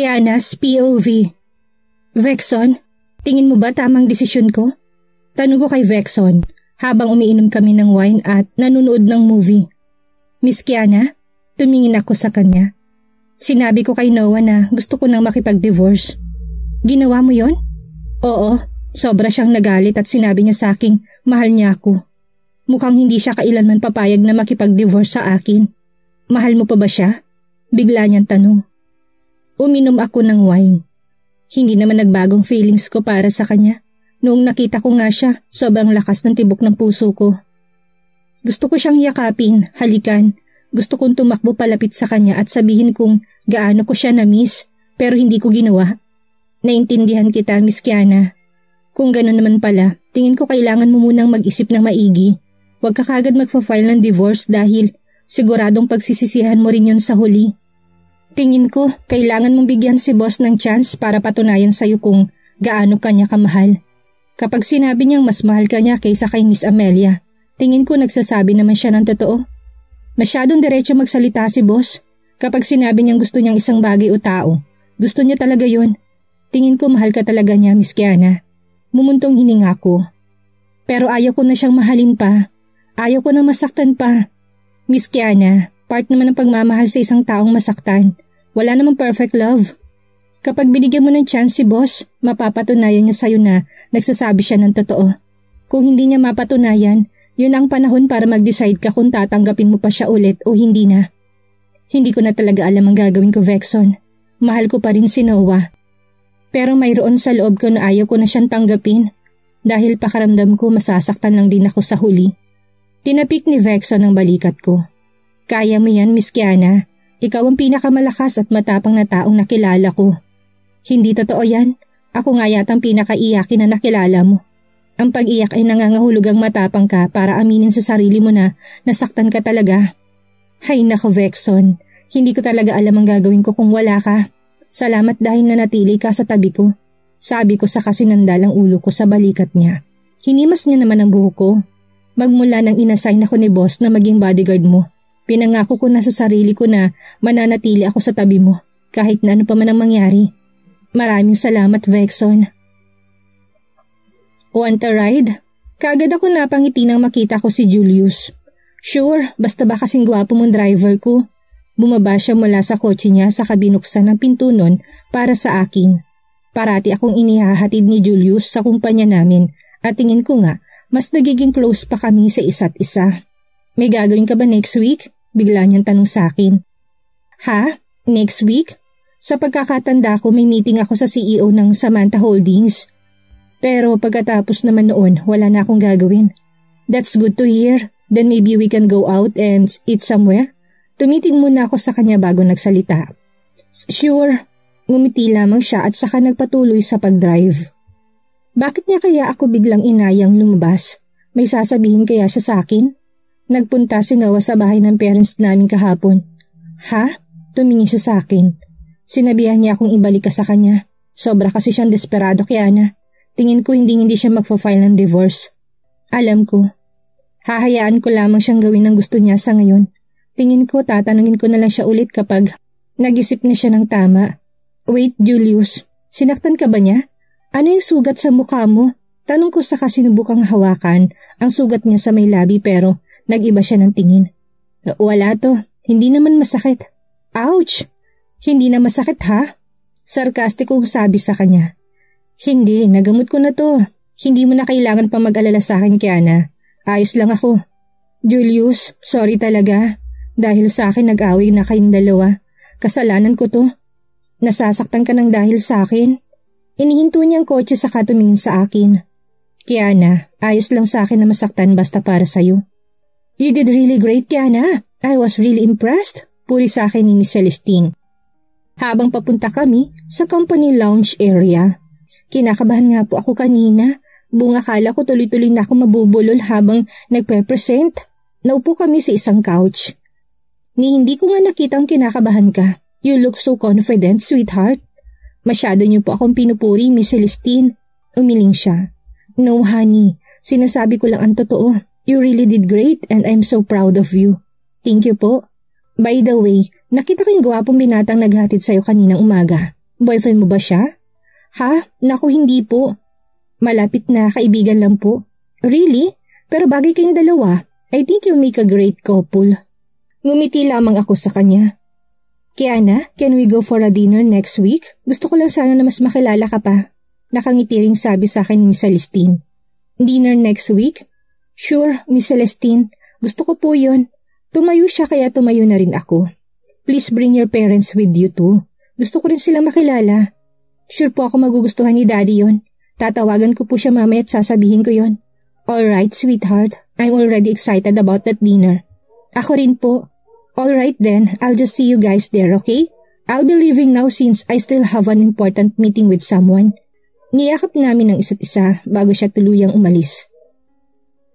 Kiana's POV. Vexon, tingin mo ba tamang desisyon ko? Tanong ko kay Vexon habang umiinom kami ng wine at nanonood ng movie. Miss Kiana, tumingin ako sa kanya. Sinabi ko kay Noah na gusto ko nang makipag-divorce. Ginawa mo yon? Oo, sobra siyang nagalit at sinabi niya sa aking mahal niya ako. Mukhang hindi siya kailanman papayag na makipag-divorce sa akin. Mahal mo pa ba siya? Bigla niyang tanong. Uminom ako ng wine. Hindi naman nagbagong feelings ko para sa kanya. Noong nakita ko nga siya, sobrang lakas ng tibok ng puso ko. Gusto ko siyang yakapin, halikan. Gusto kong tumakbo palapit sa kanya at sabihin kung gaano ko siya na-miss, pero hindi ko ginawa. Naintindihan kita, Miss Kiana. Kung gano'n naman pala, tingin ko kailangan mo munang mag-isip ng maigi. Huwag ka kagad magpa-file ng divorce dahil siguradong pagsisisihan mo rin yun sa huli. Tingin ko, kailangan mong bigyan si boss ng chance para patunayan sa'yo kung gaano kanya kamahal. Kapag sinabi niyang mas mahal ka niya kaysa kay Miss Amelia, tingin ko nagsasabi naman siya ng totoo. Masyadong diretso magsalita si boss. Kapag sinabi niyang gusto niyang isang bagay o tao, gusto niya talaga yun. Tingin ko mahal ka talaga niya, Miss Kiana. Mumuntong hininga ko. Pero ayaw ko na siyang mahalin pa. Ayaw ko na masaktan pa. Miss Kiana, part naman ng pagmamahal sa isang taong masaktan. Wala namang perfect love. Kapag binigyan mo ng chance si boss, mapapatunayan niya sa'yo na nagsasabi siya ng totoo. Kung hindi niya mapatunayan, yun ang panahon para mag-decide ka kung tatanggapin mo pa siya ulit o hindi na. Hindi ko na talaga alam ang gagawin ko, Vexon. Mahal ko pa rin si Noah. Pero mayroon sa loob ko na ayaw ko na siyang tanggapin. Dahil pakaramdam ko masasaktan lang din ako sa huli. Tinapik ni Vexon ang balikat ko. Kaya mo yan, Miss Kiana. Ikaw ang pinakamalakas at matapang na taong nakilala ko. Hindi totoo yan. Ako nga yatang pinakaiyakin na nakilala mo. Ang pag-iyak ay nangangahulugang matapang ka para aminin sa sarili mo na nasaktan ka talaga. Hay nako, Vexon. Hindi ko talaga alam ang gagawin ko kung wala ka. Salamat dahil nanatili ka sa tabi ko. Sabi ko sa kasinandalang ulo ko sa balikat niya. Hinimas niya naman ang buhok ko. Magmula nang inassign ako ni boss na maging bodyguard mo, pinangako ko na sa sarili ko na mananatili ako sa tabi mo kahit na ano pa man ang mangyari. Maraming salamat, Vexon. Want a ride? Kaagad ako napangiti nang makita ko si Julius. Sure, basta ba kasing gwapo mong driver ko. Bumaba siya mula sa kotse niya sa kabinuksan ng pinto nun para sa akin. Parati akong inihahatid ni Julius sa kumpanya namin at tingin ko nga mas nagiging close pa kami sa isa't isa. May gagawin ka ba next week? Bigla niyang tanong sa akin. Ha? Next week? Sa pagkakatanda ko may meeting ako sa CEO ng Samantha Holdings. Pero pagkatapos naman noon wala na akong gagawin. That's good to hear. Then maybe we can go out and eat somewhere? Tumiting muna ako sa kanya bago nagsalita. Sure. Ngumiti lamang siya at saka nagpatuloy sa pag-drive. Bakit niya kaya ako biglang inayang lumabas? May sasabihin kaya siya sa akin? Nagpunta si Noah sa bahay ng parents namin kahapon. Ha? Tumingin siya sa akin. Sinabihan niya akong ibalik ka sa kanya. Sobra kasi siyang desperado, Kiana. Tingin ko hindi siya magpa-file ng divorce. Alam ko. Hahayaan ko lamang siyang gawin ang gusto niya sa ngayon. Tingin ko tatanungin ko na lang siya ulit kapag nag-isip na siya ng tama. Wait, Julius. Sinaktan ka ba niya? Ano yung sugat sa mukha mo? Tanong ko sa kasinubukang hawakan ang sugat niya sa may labi pero nag-iba siya ng tingin. Wala to. Hindi naman masakit. Ouch! Hindi na masakit ha? Sarkastikong sabi sa kanya. Hindi, nagamot ko na to. Hindi mo na kailangan pa mag-alala sa akin, Kiana. Ayos lang ako. Julius, sorry talaga. Dahil sa akin nag-away na kayong dalawa. Kasalanan ko to. Nasasaktan ka ng dahil sa akin. Inihinto niya ang kotse saka tumingin sa akin. Kiana, ayos lang sa akin na masaktan basta para sa'yo. You did really great, Kiana. I was really impressed. Puri sa akin ni Miss Celestine. Habang papunta kami sa company lounge area. Kinakabahan nga po ako kanina. Buong akala ko tuloy-tuloy na ako mabubulol habang nagpe-present. Naupo kami sa isang couch. Ni hindi ko nga nakita ang kinakabahan ka. You look so confident, sweetheart. Masyado niyo po akong pinupuri, Miss Celestine. Umiling siya. No, honey. Sinasabi ko lang ang totoo. You really did great and I'm so proud of you. Thank you po. By the way, nakita ko yung gwapong binatang naghatid sa'yo kaninang umaga. Boyfriend mo ba siya? Ha? Naku, hindi po. Malapit na kaibigan lang po. Really? Pero bagay kayong dalawa. I think you'll make a great couple. Ngumiti lamang ako sa kanya. Kiana, can we go for a dinner next week? Gusto ko lang sana na mas makilala ka pa. Nakangiti ring sabi sa akin ni Miss Celestine. Dinner next week? Sure, Miss Celestine. Gusto ko po yun. Tumayo siya kaya tumayo na rin ako. Please bring your parents with you too. Gusto ko rin silang makilala. Sure po ako magugustuhan ni Daddy yon. Tatawagan ko po siya mamaya at sasabihin ko yon. Alright, sweetheart. I'm already excited about that dinner. Ako rin po. Alright then, I'll just see you guys there, okay? I'll be leaving now since I still have an important meeting with someone. Niyakap namin ang isa't isa bago siya tuluyang umalis.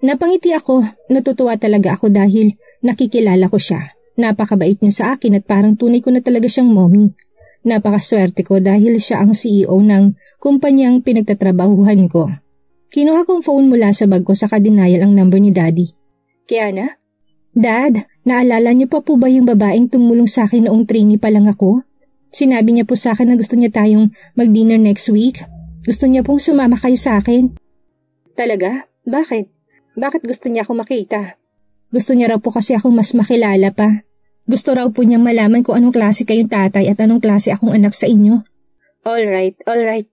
Napangiti ako, natutuwa talaga ako dahil nakikilala ko siya. Napakabait niya sa akin at parang tunay ko na talaga siyang mommy. Napakaswerte ko dahil siya ang CEO ng kumpanyang pinagtatrabahuhan ko. Kinuha kong phone mula sa bag ko saka dinayal ang number ni Daddy. Kiana? Dad, naalala niyo pa po ba yung babaeng tumulong sa akin noong trainee pa lang ako? Sinabi niya po sa akin na gusto niya tayong mag-dinner next week. Gusto niya pong sumama kayo sa akin. Talaga? Bakit? Bakit gusto niya ako makita? Gusto niya raw po kasi akong mas makilala pa. Gusto raw po niyang malaman kung anong klase kayong tatay at anong klase akong anak sa inyo. Alright.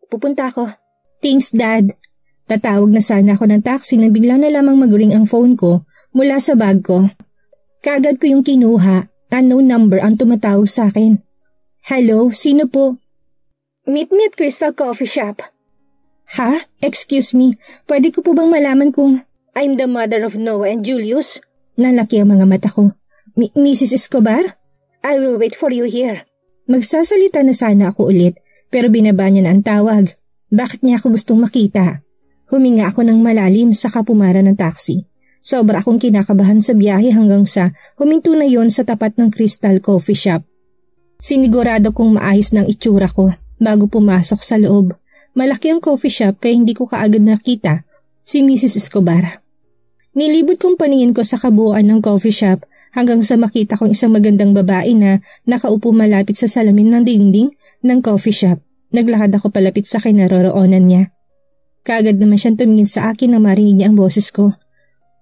Pupunta ako. Thanks, Dad. Tatawag na sana ako ng taxi nang bigla na lamang mag-ring ang phone ko mula sa bag ko. Kaagad ko yung kinuha. Unknown number ang tumatawag sa akin. Hello, sino po? Meet me at Crystal Coffee Shop. Ha? Excuse me, pwede ko po bang malaman kung I'm the mother of Noah and Julius? Nalaki ang mga mata ko. Mrs. Escobar? I will wait for you here. Magsasalita na sana ako ulit, pero binaba niya na ang tawag. Bakit niya ako gustong makita? Huminga ako ng malalim saka pumara ng taxi. Sobra akong kinakabahan sa biyahe hanggang sa huminto na yon sa tapat ng Crystal Coffee Shop. Sinigurado kong maayos ng itsura ko bago pumasok sa loob. Malaki ang coffee shop kaya hindi ko kaagad nakita si Mrs. Escobar. Nilibot kong paningin ko sa kabuuan ng coffee shop hanggang sa makita kong isang magandang babae na nakaupo malapit sa salamin ng dingding ng coffee shop. Naglakad ako palapit sa kinaroroonan niya. Kaagad naman siyang tumingin sa akin nang marinig niya ang boses ko.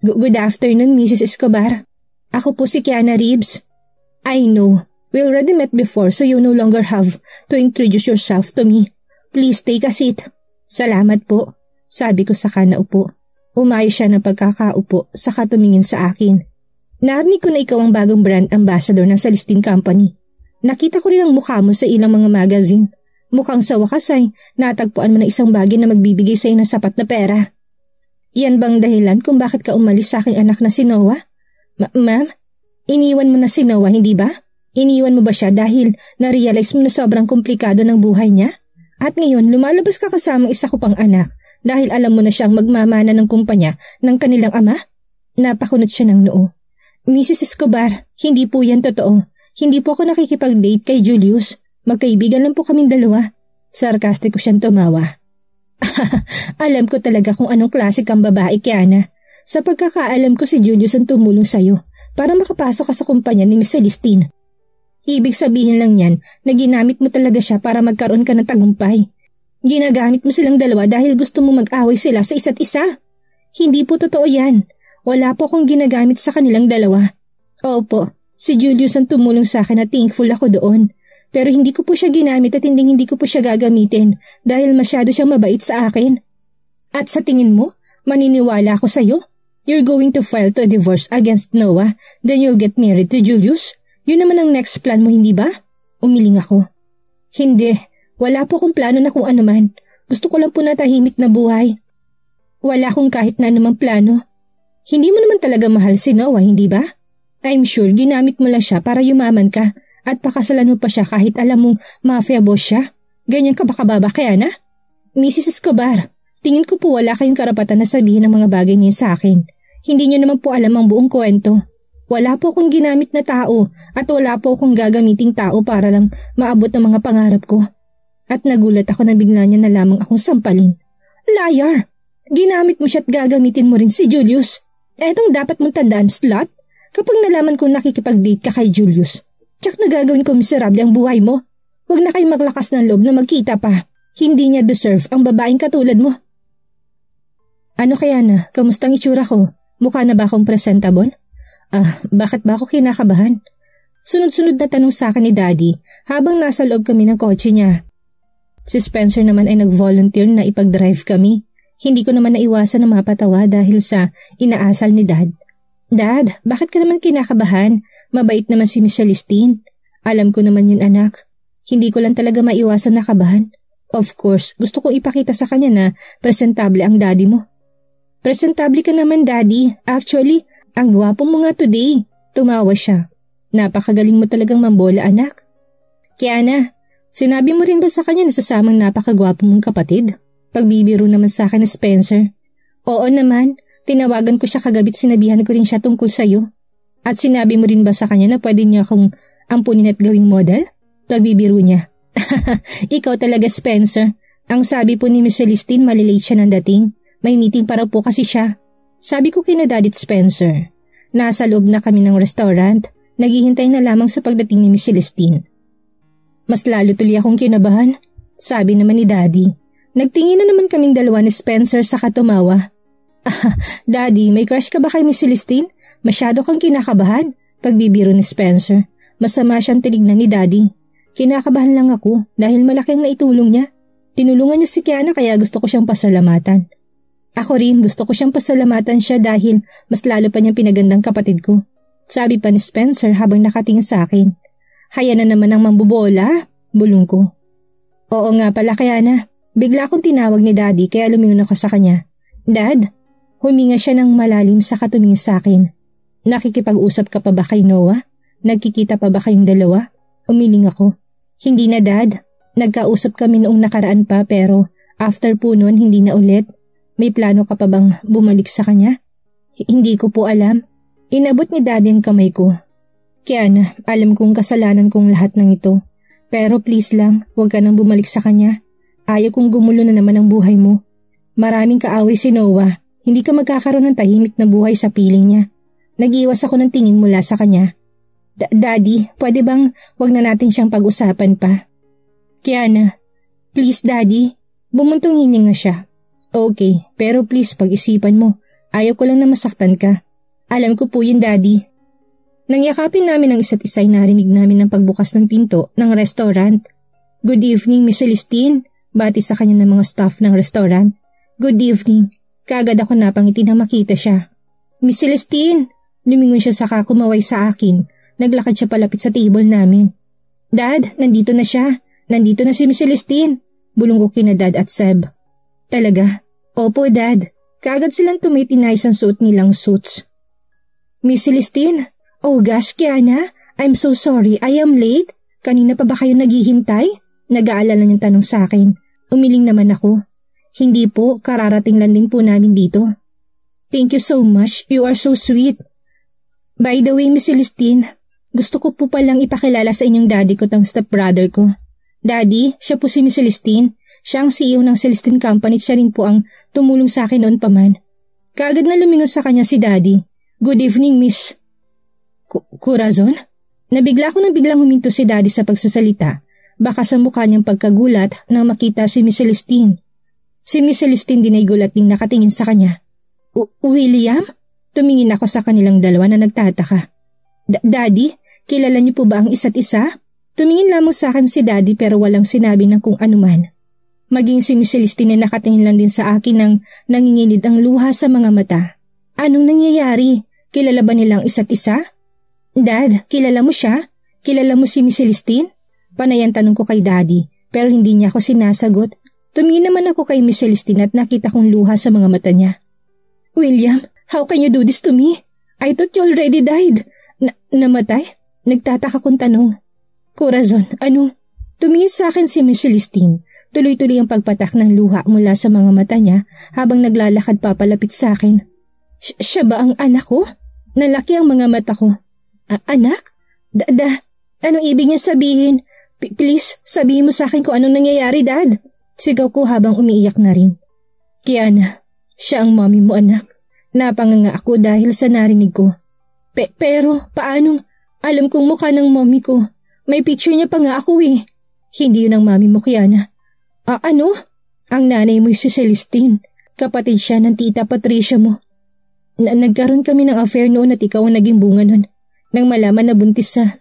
Good afternoon, Mrs. Escobar. Ako po si Kiana Reeves. I know. We already met before so you no longer have to introduce yourself to me. Please take a seat. Salamat po. Sabi ko sa kanaupo. Umayos siya ng pagkakaupo saka tumingin sa akin. Narinig ko na ikaw ang bagong brand ambassador ng Celestine Company. Nakita ko rin ang mukha mo sa ilang mga magazine. Mukhang sa wakas ay natagpuan mo na isang bagay na magbibigay sa iyo ng sapat na pera. Yan bang dahilan kung bakit ka umalis sa aking anak na si Noah? Ma'am, iniwan mo na si Noah, hindi ba? Iniwan mo ba siya dahil na-realize mo na sobrang komplikado ng buhay niya? At ngayon lumalabas ka kasamang isa ko pang anak dahil alam mo na siyang magmamana ng kumpanya ng kanilang ama? Napakunot siya ng noo. Mrs. Escobar, hindi po yan totoo. Hindi po ako nakikipag-date kay Julius. Magkaibigan lang po kaming dalawa. Sarkastik ko siyang tumawa. Alam ko talaga kung anong klase kang babae, Kiana. Sa pagkakaalam ko si Julius ang tumulong sa'yo para makapasok ka sa kumpanya ni Miss Celestine. Ibig sabihin lang yan na ginamit mo talaga siya para magkaroon ka ng tagumpay. Ginagamit mo silang dalawa dahil gusto mo mag-away sila sa isa't isa. Hindi po totoo yan. Wala po akong ginagamit sa kanilang dalawa. Opo, si Julius ang tumulong sa akin at thankful ako doon. Pero hindi ko po siya ginamit at hindi ko po siya gagamitin dahil masyado siyang mabait sa akin. At sa tingin mo, maniniwala ako sa'yo? You're going to file to divorce against Noah, then you'll get married to Julius? Yun naman ang next plan mo, hindi ba? Umiling ako. Hindi, wala po akong plano na kung ano man. Gusto ko lang po na tahimik na buhay. Wala akong kahit na anumang plano. Hindi mo naman talaga mahal si Noah, hindi ba? I'm sure ginamit mo lang siya para yumaman ka at pakasalan mo pa siya kahit alam mong mafia boss siya. Ganyan ka ba kababa, Kiana? Mrs. Escobar, tingin ko po wala kayong karapatan na sabihin ang mga bagay niya sa akin. Hindi niyo naman po alam ang buong kwento. Wala po akong ginamit na tao at wala po akong gagamiting tao para lang maabot ang mga pangarap ko. At nagulat ako na bigla niya na lamang akong sampalin. Liar! Ginamit mo siya at gagamitin mo rin si Julius. Etong dapat mong tandaan, slut. Kapag nalaman kong nakikipag-date ka kay Julius, tsak na gagawin ko miserable ang buhay mo. Huwag na kayo maglakas ng loob na magkita pa. Hindi niya deserve ang babaeng katulad mo. Ano kaya na? Kamustang itsura ko? Mukha na ba akong presentable? Bakit ba ako kinakabahan? Sunod-sunod na tanong sa akin ni Daddy habang nasa loob kami ng kotse niya. Si Spencer naman ay nag-volunteer na ipag-drive kami. Hindi ko naman naiwasan na mapatawa dahil sa inaasal ni Dad. Dad, bakit ka naman kinakabahan? Mabait naman si Miss Celestine. Alam ko naman yun anak. Hindi ko lang talaga maiwasan na kabahan. Of course, gusto ko ipakita sa kanya na presentable ang daddy mo. Presentable ka naman daddy. Actually, ang gwapo mo nga today. Tumawa siya. Napakagaling mo talagang mambola anak. Kiana, sinabi mo rin ba sa kanya na sasamang napakagwapo mong kapatid? Pagbibiro naman sa akin ni Spencer. Oo naman, tinawagan ko siya kagabi at sinabihan ko rin siya tungkol sa'yo. At sinabi mo rin ba sa kanya na pwede niya akong ampunin at gawing model? Pagbibiro niya. Ikaw talaga Spencer. Ang sabi po ni Miss Celestine malilate siya ng dating. May meeting para po kasi siya. Sabi ko kina Daddy Spencer. Nasa loob na kami ng restaurant. Naghihintay na lamang sa pagdating ni Miss Celestine. Mas lalo tuloy akong kinabahan. Sabi naman ni Daddy. Nagtingin na naman kaming dalawa ni Spencer sa katumawa. Daddy, may crush ka ba kay Miss Celestine? Masyado kang kinakabahan. Pagbibiro ni Spencer. Masama siyang tinignan ni Daddy. Kinakabahan lang ako dahil malaki ang naitulong niya. Tinulungan niya si Kiana kaya gusto ko siyang pasalamatan. Ako rin gusto ko siyang pasalamatan siya dahil mas lalo pa niyang pinagandang kapatid ko. Sabi pa ni Spencer habang nakatingin sa akin. Haya na naman ang mambubola, bulong ko. Oo nga pala Kiana. Bigla akong tinawag ni Daddy kaya lumingon ako sa kanya. Dad, huminga siya ng malalim sa katumingin sa akin. Nakikipag-usap ka pa ba kay Noah? Nagkikita pa ba kayong dalawa? Umiling ako. Hindi na Dad. Nagkausap kami noong nakaraan pa pero after po noon hindi na ulit. May plano ka pa bang bumalik sa kanya? Hindi ko po alam. Inabot ni Daddy ang kamay ko. Kiana, alam kong kasalanan kong lahat ng ito. Pero please lang, huwag ka nang bumalik sa kanya. Ayaw kong gumulo na naman ang buhay mo. Maraming kaaway si Noah. Hindi ka magkakaroon ng tahimik na buhay sa piling niya. Nag-iwas ako ng tingin mula sa kanya. Daddy, pwede bang wag na natin siyang pag-usapan pa? Kiana, please Daddy. Bumuntong hininga siya. Okay, pero please pag-isipan mo. Ayaw ko lang na masaktan ka. Alam ko po yun Daddy. Nang yakapin namin ang isa't isa ay narinig namin ang pagbukas ng pinto ng restaurant. Good evening Miss Celestine. Bati sa kanya ng mga staff ng restaurant. Good evening. Kaagad ako napangiti nang makita siya. Miss Celestine! Lumingon siya saka kumaway sa akin. Naglakad siya palapit sa table namin. Dad, nandito na siya. Nandito na si Miss Celestine. Bulong ko kina Dad at Seb. Talaga? Opo Dad. Kaagad silang tumitinayos ang suot nilang suits. Miss Celestine? Oh gosh, Kiana. I'm so sorry. I am late. Kanina pa ba kayo naghihintay? Nag-aalala niyang tanong sa akin. Umiling naman ako. Hindi po, kararating lang din po namin dito. Thank you so much. You are so sweet. By the way, Miss Celestine, gusto ko po palang ipakilala sa inyong daddy ko tang stepbrother ko. Daddy, siya po si Miss Celestine. Siya ang CEO ng Celestine Company at siya rin po ang tumulong sa akin noon pa man. Kaagad na lumingon sa kanya si Daddy. Good evening, Miss Corazon? Nabigla ko nang biglang huminto si Daddy sa pagsasalita. Baka sa mukha niyang pagkagulat nang makita si Miss Celestine. Si Miss Celestine din ay gulat ding nakatingin sa kanya. William? Tumingin ako sa kanilang dalawa na nagtataka. Daddy, kilala niyo po ba ang isa't isa? Tumingin lamang sa akin si Daddy pero walang sinabi ng kung anuman. Maging si Miss Celestine ay nakatingin lang din sa akin nang nangingilid ang luha sa mga mata. Anong nangyayari? Kilala ba nilang isa't isa? Dad, kilala mo siya? Kilala mo si Miss Celestine? Panayan tanong ko kay Daddy pero hindi niya ako sinasagot. Tumingin naman ako kay Miss Celestine at nakita kong luha sa mga mata niya. William, how can you do this to me? I thought you already died. Namatay? Nagtataka kong tanong. Corazon, ano? Tumingin sa akin si Miss Celestine. Tuloy-tuloy ang pagpatak ng luha mula sa mga mata niya habang naglalakad papalapit sa akin. Siya ba ang anak ko? Nalaki ang mga mata ko. Anak? Anong ibig niya sabihin? Please, sabihin mo sa akin kung anong nangyayari, Dad. Sigaw ko habang umiiyak na rin. Kiana, siya ang mommy mo anak. Napanganga ako dahil sa narinig ko. Pero paanong? Alam kong mukha ng mommy ko. May picture niya pa nga ako eh. Hindi yun ang mami mo, Kiana. Ano? Ang nanay mo si Celestine. Kapatid siya ng tita Patricia mo. Nagkaroon kami ng affair noon at ikaw ang naging bunga nun. Nang malaman na buntis sa...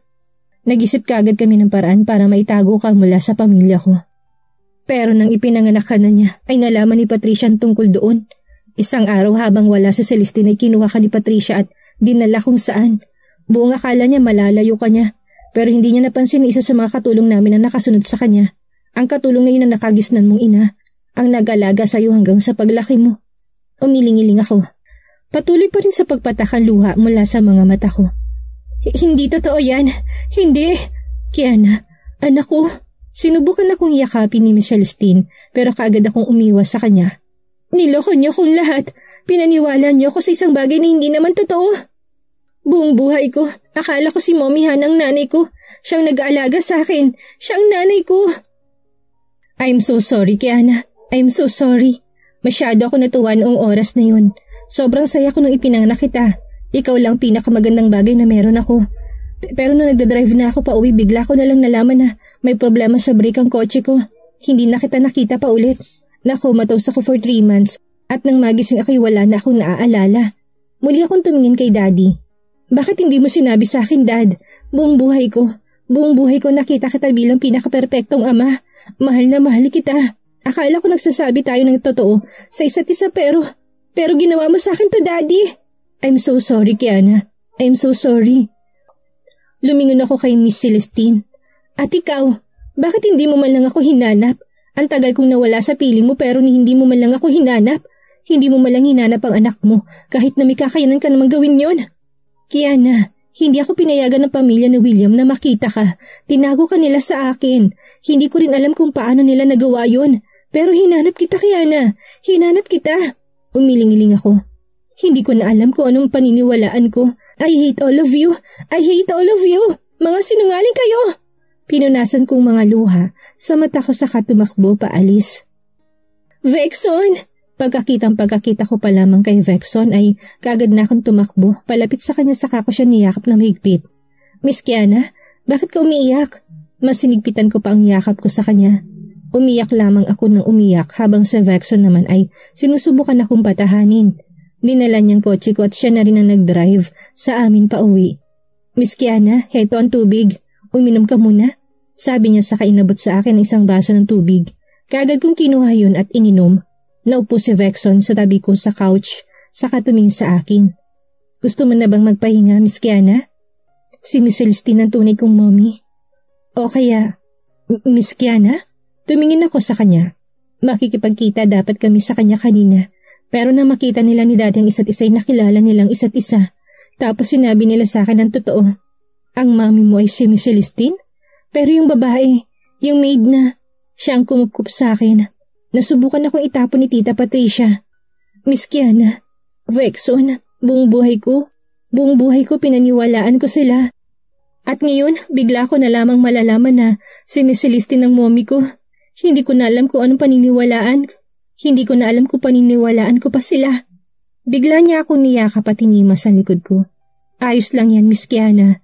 Nag-isip kaagad kami ng paraan para maitago ka mula sa pamilya ko. Pero nang ipinanganak ka na niya, ay nalaman ni Patricia ang tungkol doon. Isang araw habang wala si Celestine ay kinuha ka ni Patricia at dinala kung saan. Buong akala niya malalayo ka niya. Pero hindi niya napansin na isa sa mga katulong namin ang nakasunod sa kanya. Ang katulong na yun ang nakagisnan mong ina. Ang nag-alaga sa iyo hanggang sa paglaki mo. Umiling-iling ako. Patuloy pa rin sa pagpatakan luha mula sa mga mata ko. Hindi totoo yan. Hindi. Kiana, anak ko. Sinubukan akong yakapin ni Miss Celestine pero kaagad akong umiwas sa kanya. Niloko niyo kong lahat. Pinaniwala niyo ako sa isang bagay na hindi naman totoo. Buong buhay ko, akala ko si Mommy Han ang nanay ko. Siyang nag-aalaga sa akin. Siyang nanay ko. I'm so sorry, Kiana. I'm so sorry. Masyado ako natuwa noong oras na yun. Sobrang saya ko nung ipinanganak kita. Ikaw lang pinakamagandang bagay na meron ako. Pero nung nagdadrive na ako pa uwi, bigla ko na lang nalaman na may problema sa brake ang kotse ko. Hindi na kita nakita pa ulit. Nakomatose ako for 3 months at nang magising ako'y wala na akong naaalala. Muli akong tumingin kay Daddy. Bakit hindi mo sinabi sa akin, Dad? Buong buhay ko nakita kita bilang pinaka-perpektong ama. Mahal na mahal kita. Akala ko nagsasabi tayo ng totoo sa isa't isa pero ginawa mo sa akin to, Daddy. I'm so sorry, Kiana. I'm so sorry. Lumingon ako kay Miss Celestine. At ikaw, bakit hindi mo man lang ako hinanap? Ang tagal kong nawala sa piling mo pero hindi mo man lang ako hinanap. Hindi mo man lang hinanap ang anak mo kahit na may kakayanan ka namang gawin yon. Kiana, hindi ako pinayagan ng pamilya ni William na makita ka. Tinago ka nila sa akin. Hindi ko rin alam kung paano nila nagawa yon. Pero hinanap kita, Kiana. Hinanap kita. Umiling-iling ako. Hindi ko na alam kung anong paniniwalaan ko. I hate all of you. I hate all of you. Mga sinungaling kayo. Pinunasan kong mga luha sa mata ko saka tumakbo paalis. Vexon! Pagkakita ko pa lamang kay Vexon ay kagad na akong tumakbo. Palapit sa kanya saka ko siya niyakap na mahigpit. Miss Kiana, bakit ka umiiyak? Mas sinigpitan ko pa ang yakap ko sa kanya. Umiyak lamang ako ng umiyak habang sa Vexon naman ay sinusubukan akong patahanin. Dinala niyang kotse ko at siya na rin ang nag-drive sa amin pa uwi. Miss Kiana, heto ang tubig. Uminom ka muna. Sabi niya saka inabot sa akin ang isang baso ng tubig. Kaagad kong kinuha yun at ininom. Naupo si Vexon sa tabi ko sa couch saka tumingin sa akin. Gusto mo na bang magpahinga, Miss Kiana? Si Miss Celestine ang tunay kong mommy. O kaya, Miss Kiana? Tumingin ako sa kanya. Makikipagkita dapat kami sa kanya kanina. Pero nang makita nila ni Daddy ang isa't isa ay nakilala nilang isa't isa. Tapos sinabi nila sa akin ang totoo. Ang mami mo ay si Miss Celestine? Pero yung babae, yung maid na, siya ang kumukup sa akin. Nasubukan akong itapon ni Tita Patricia. Miss Kiana, Vexon, buong buhay ko pinaniwalaan ko sila. At ngayon, bigla ko na lamang malalaman na si Miss Celestine ang mommy ko. Hindi ko na alam kung anong paniniwalaan. Hindi ko na alam kung paniniwalaan ko pa sila. Bigla niya akong niyakap at hinima sa likod ko. Ayos lang yan, Miss Kiana.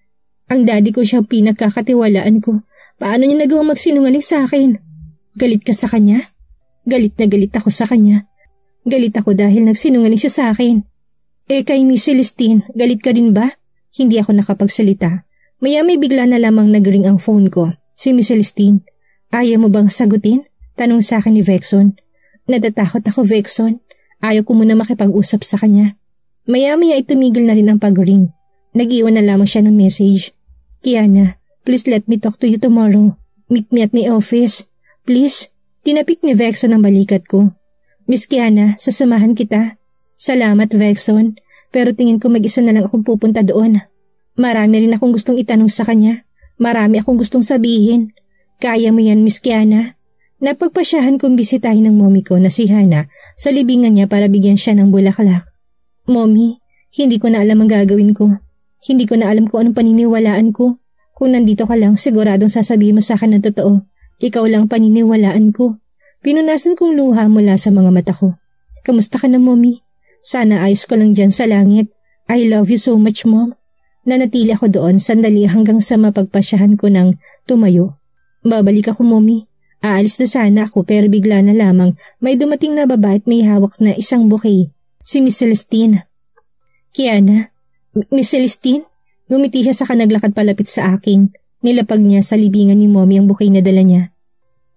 Ang daddy ko siyang pinagkakatiwalaan ko. Paano niya nagawang magsinungaling sa akin? Galit ka sa kanya? Galit na galit ako sa kanya. Galit ako dahil nagsinungaling siya sa akin. Kay Miss Celestine, galit ka rin ba? Hindi ako nakapagsalita. Maya-may bigla na lamang nag-ring ang phone ko. Si Miss Celestine. Ayaw mo bang sagutin? Tanong sa akin ni Vexon. Natatakot ako, Vexon. Ayaw ko muna makipag-usap sa kanya. Maya-maya ay tumigil na rin ang pag-ring. Nag-iwan na lamang siya ng message. Kiana, please let me talk to you tomorrow. Meet me at my office. Please. Tinapik ni Vexon ang balikat ko. Miss Kiana, sasamahan kita. Salamat, Vexon. Pero tingin ko mag-isa na lang akong pupunta doon. Marami rin akong gustong itanong sa kanya. Marami akong gustong sabihin. Kaya mo yan, Miss Kiana. Napagpasyahan kong bisitahin ng mommy ko na si Hana sa libingan niya para bigyan siya ng bulaklak. Mommy, hindi ko na alam ang gagawin ko. Hindi ko na alam kung anong paniniwalaan ko. Kung nandito ka lang, siguradong sasabihin mo sa akin ng totoo. Ikaw lang paniniwalaan ko. Pinunasan kong luha mula sa mga mata ko. Kamusta ka na, Mommy? Sana ayos ka lang dyan sa langit. I love you so much, Mom. Nanatili ako doon sandali hanggang sa mapagpasyahan ko ng tumayo. Babalik ako, Mommy. Aalis na sana ako pero bigla na lamang may dumating na babae at may hawak na isang bouquet. Si Miss Celestine. Kiana? Miss Celestine? Ngumiti siya saka naglakad palapit sa akin. Nilapag niya sa libingan ni Mommy ang bouquet na dala niya.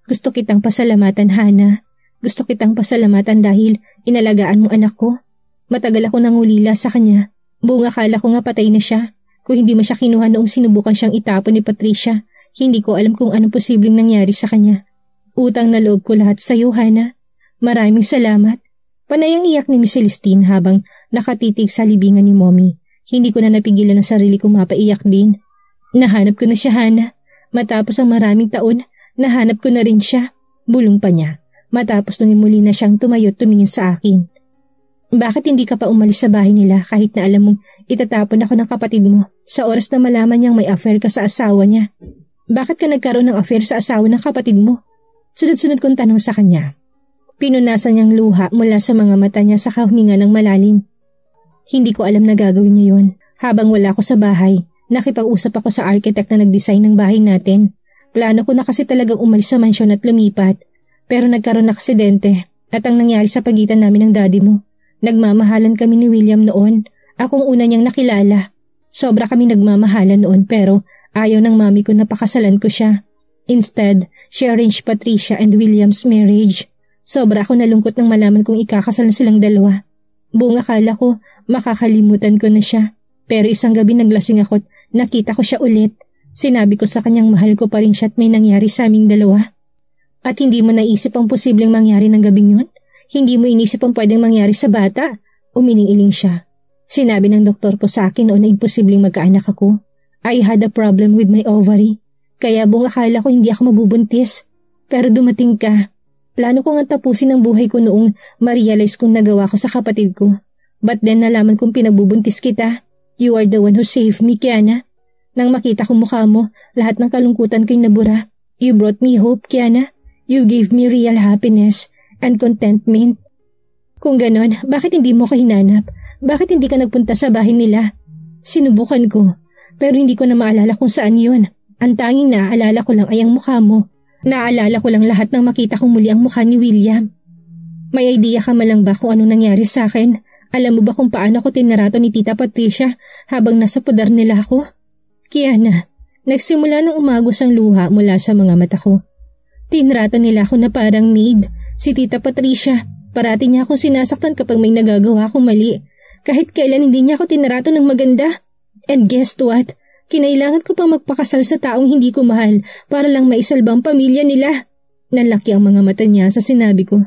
Gusto kitang pasalamatan, Hana. Gusto kitang pasalamatan dahil inalagaan mo anak ko. Matagal ako nangulila sa kanya. Buong akala ko nga patay na siya. Kung hindi mo siya kinuha noong sinubukan siyang itapon ni Patricia, hindi ko alam kung anong posibleng nangyari sa kanya. Utang na loob ko lahat sa iyo, Hana. Maraming salamat. Panay ang iyak ni Miss Celestine habang nakatitig sa libingan ni Mommy. Hindi ko na napigilan ang sarili kong mapaiyak din. Nahanap ko na siya, Hana. Matapos ang maraming taon, nahanap ko na rin siya. Bulong pa niya. Matapos nung muli na siyang tumayo at tumingin sa akin. Bakit hindi ka pa umalis sa bahay nila kahit na alam mong itatapon ako ng kapatid mo sa oras na malaman niyang may affair ka sa asawa niya? Bakit ka nagkaroon ng affair sa asawa ng kapatid mo? Sunod-sunod kong tanong sa kanya. Pinunasan niyang luha mula sa mga mata niya sa huminga ng malalim. Hindi ko alam na gagawin niya yon. Habang wala ako sa bahay, nakipag-usap ako sa architect na nag-design ng bahay natin. Plano ko na kasi talagang umalis sa mansyon at lumipat. Pero nagkaroon ng aksidente at ang nangyari sa pagitan namin ng daddy mo. Nagmamahalan kami ni William noon. Akong una niyang nakilala. Sobra kami nagmamahalan noon pero ayaw ng mami ko na pakasalan ko siya. Instead, she arranged Patricia and William's marriage. Sobra ako nalungkot nang malaman kong ikakasal na silang dalawa. Buong akala ko makakalimutan ko na siya. Pero isang gabi naglasing ako at nakita ko siya ulit. Sinabi ko sa kanyang mahal ko pa rin siya at may nangyari sa aming dalawa. At hindi mo naisip ang posibleng mangyari ng gabing yun? Hindi mo inisip ang pwedeng mangyari sa bata? Umiling-iling siya. Sinabi ng doktor ko sa akin noon na imposibleng magkaanak ako. I had a problem with my ovary. Kaya buong akala ko hindi ako mabubuntis. Pero dumating ka. Plano ko nga tapusin ang buhay ko noong ma-realize kong nagawa ko sa kapatid ko. But then nalaman kong pinagbubuntis kita. You are the one who saved me, Kiana. Nang makita ko mukha mo, lahat ng kalungkutan ko'y nabura. You brought me hope, Kiana. You gave me real happiness and contentment. Kung ganon, bakit hindi mo ko hinanap? Bakit hindi ka nagpunta sa bahay nila? Sinubukan ko, pero hindi ko na maalala kung saan yun. Ang tanging naaalala ko lang ay ang mukha mo. Naaalala ko lang lahat nang makita kong muli ang mukha ni William. May idea ka malang ba kung anong nangyari sa akin? Alam mo ba kung paano ko tinarato ni Tita Patricia habang nasa pudar nila ako? Kiana, nagsimula ng umagos ang luha mula sa mga mata ko. Tinrato nila ako na parang maid. Si Tita Patricia, parati niya akong sinasaktan kapag may nagagawa akong mali. Kahit kailan hindi niya ako tinrato ng maganda. And guess what? Kinailangan ko pang magpakasal sa taong hindi ko mahal para lang maisalbang pamilya nila. Nalaki ang mga mata niya sa sinabi ko.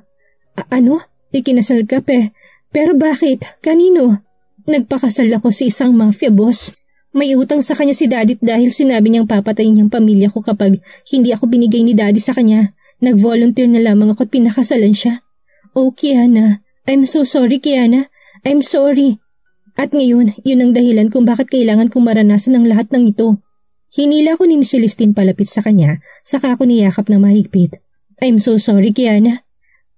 Ano? Ikinasal ka pero bakit? Kanino? Nagpakasal ako sa isang mafia boss. May utang sa kanya si Daddy dahil sinabi niyang papatayin niyang pamilya ko kapag hindi ako binigay ni Daddy sa kanya. Nag-volunteer na lamang ako at pinakasalan siya. Oh, Kiana. I'm so sorry, Kiana. I'm sorry. At ngayon, yun ang dahilan kung bakit kailangan kong maranasan ang lahat ng ito. Hinila ko ni Miss Celestine palapit sa kanya, saka ako niyakap na mahigpit. I'm so sorry, Kiana.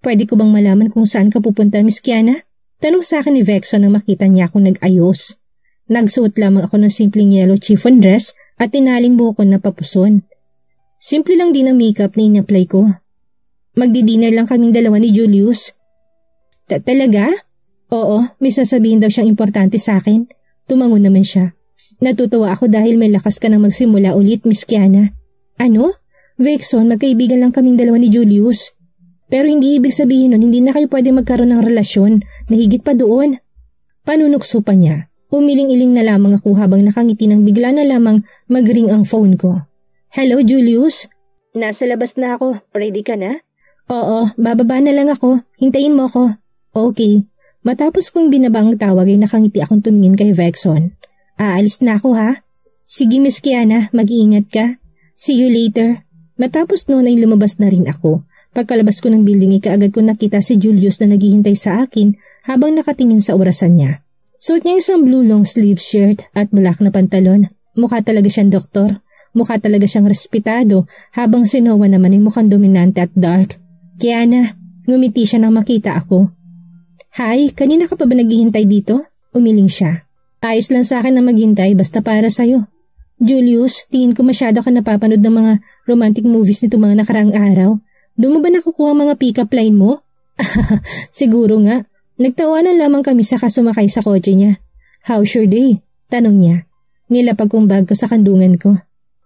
Pwede ko bang malaman kung saan ka pupunta, Miss Kiana? Tanong sa akin ni Vexon nang makita niya akong nag-ayos. Nagsuot lamang ako ng simpleng yellow chiffon dress at tinaling buhok ko na papuson. Simple lang din ang makeup na in-apply ko. Magdi-dinner lang kaming dalawa ni Julius. Talaga? Oo, may sasabihin daw siyang importante sa akin. Tumango naman siya. Natutuwa ako dahil may lakas ka nang magsimula ulit, Miss Kiana. Ano? Vexon, magkaibigan lang kaming dalawa ni Julius. Pero hindi ibig sabihin nun, hindi na kayo pwede magkaroon ng relasyon. Nahigit pa doon. Panunukso pa niya. Umiling-iling na lamang ako habang nakangiti nang bigla na lamang mag-ring ang phone ko. Hello, Julius? Nasa labas na ako. Ready ka na? Oo, bababa na lang ako. Hintayin mo ako. Okay. Matapos kong binabang tawag ay nakangiti akong tumingin kay Vexon. Aalis na ako ha? Sige, Miss Kiana, mag-iingat ka. See you later. Matapos noon ay lumabas na rin ako. Pagkalabas ko ng building ay kaagad ko nakita si Julius na naghihintay sa akin habang nakatingin sa orasan niya. Suot niya isang blue long sleeve shirt at black na pantalon. Mukha talaga siyang doktor. Mukha talaga siyang respetado habang si Noah naman ay mukhang dominante at dark. Kiana, ngumiti siya nang makita ako. Hi, kanina ka pa ba naghihintay dito? Umiling siya. Ayos lang sa akin na maghintay basta para sa'yo. Julius, tingin ko masyado ka napapanood ng mga romantic movies nito mga nakaraang araw. Doon mo ba nakukuha mga pick-up line mo? Siguro nga. Nagtawanan lamang kami sa kasumakay sa kotse niya. How's your day? Tanong niya. Nilapag kong bag ko sa kandungan ko.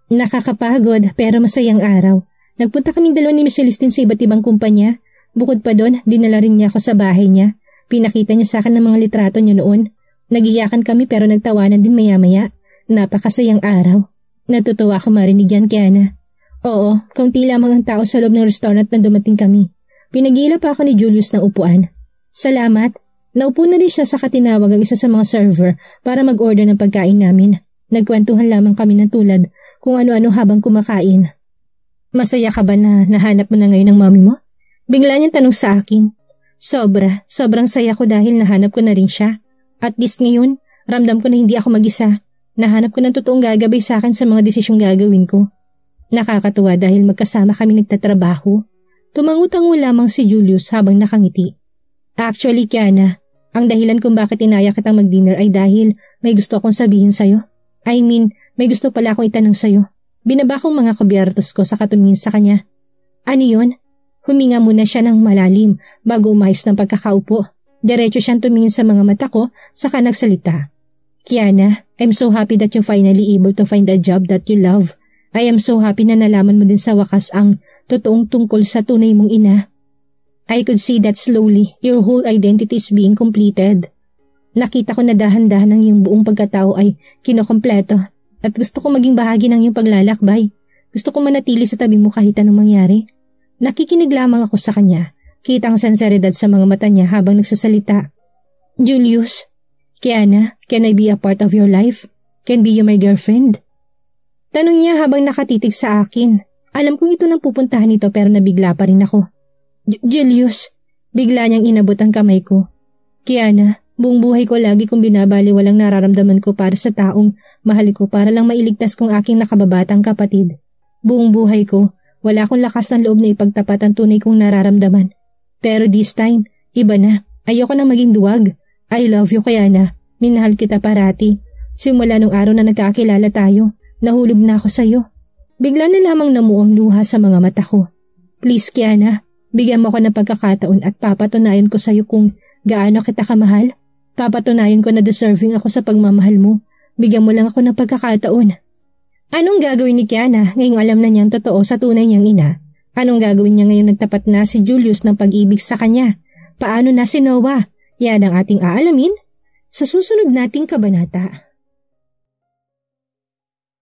Nakakapagod pero masayang araw. Nagpunta kaming dalawa ni Miss Celestine sa iba't ibang kumpanya. Bukod pa doon, dinala rin niya ako sa bahay niya. Pinakita niya sa akin ng mga litrato niya noon. Nagiyakan kami pero nagtawanan din maya-maya. Napakasayang araw. Natutuwa ako marinig yan, Kiana. Oo, kaunti lamang ang tao sa loob ng restaurant na dumating kami. Pinagila pa ako ni Julius ng upuan. Salamat. Naupo na rin siya sa katinawag ang isa sa mga server para mag-order ng pagkain namin. Nagkwentuhan lamang kami ng tulad kung ano-ano habang kumakain. Masaya ka ba na nahanap mo na ngayon ang mami mo? Bigla niyang tanong sa akin. Sobrang saya ko dahil nahanap ko na rin siya. At least ngayon, ramdam ko na hindi ako mag-isa. Nahanap ko ng totoong gagabay sa akin sa mga desisyong gagawin ko. Nakakatuwa dahil magkasama kami nagtatrabaho. Tumangutango lamang si Julius habang nakangiti. Actually, Kiana, ang dahilan kung bakit inaya kitang mag-dinner ay dahil may gusto akong sabihin sa'yo. I mean, may gusto pala akong itanong sa'yo. Binaba kong mga kubyertos ko sa katumingin sa kanya. Ano yun? Huminga muna siya ng malalim bago umayos ng pagkakaupo. Diretso siyang tumingin sa mga mata ko saka nagsalita. Kiana, I'm so happy that you're finally able to find a job that you love. I am so happy na nalaman mo din sa wakas ang totoong tungkol sa tunay mong ina. I could see that slowly, your whole identity is being completed. Nakita ko na dahan-dahan ang iyong buong pagkatao ay kinokompleto at gusto ko maging bahagi ng iyong paglalakbay. Gusto ko manatili sa tabi mo kahit anong mangyari. Nakikinig lamang ako sa kanya. Kita ang sinseridad sa mga mata niya habang nagsasalita. Julius, Kiana, can I be a part of your life? Can be you my girlfriend? Tanong niya habang nakatitig sa akin. Alam kong ito nang pupuntahan nito pero nabigla pa rin ako. Julius, bigla niyang inabot ang kamay ko. Kiana, buong buhay ko lagi kong binabali walang nararamdaman ko para sa taong mahal ko para lang mailigtas kong aking nakababatang kapatid. Buong buhay ko, wala akong lakas ng loob na ipagtapat ang tunay kong nararamdaman. Pero this time, iba na. Ayoko nang maging duwag. I love you, Kiana. Minahal kita parati. Simula nung araw na nagkakilala tayo, nahulog na ako sa'yo. Bigla na lamang namuong luha sa mga mata ko. Please, Kiana. Bigyan mo ko ng pagkakataon at papatunayan ko sa'yo kung gaano kita kamahal. Papatunayan ko na deserving ako sa pagmamahal mo. Bigyan mo lang ako ng pagkakataon. Anong gagawin ni Kiana ngayong alam na niyang totoo sa tunay niyang ina? Anong gagawin niya ngayong nagtapat na si Julius ng pag-ibig sa kanya? Paano na si Noah? Yan ang ating aalamin sa susunod nating kabanata.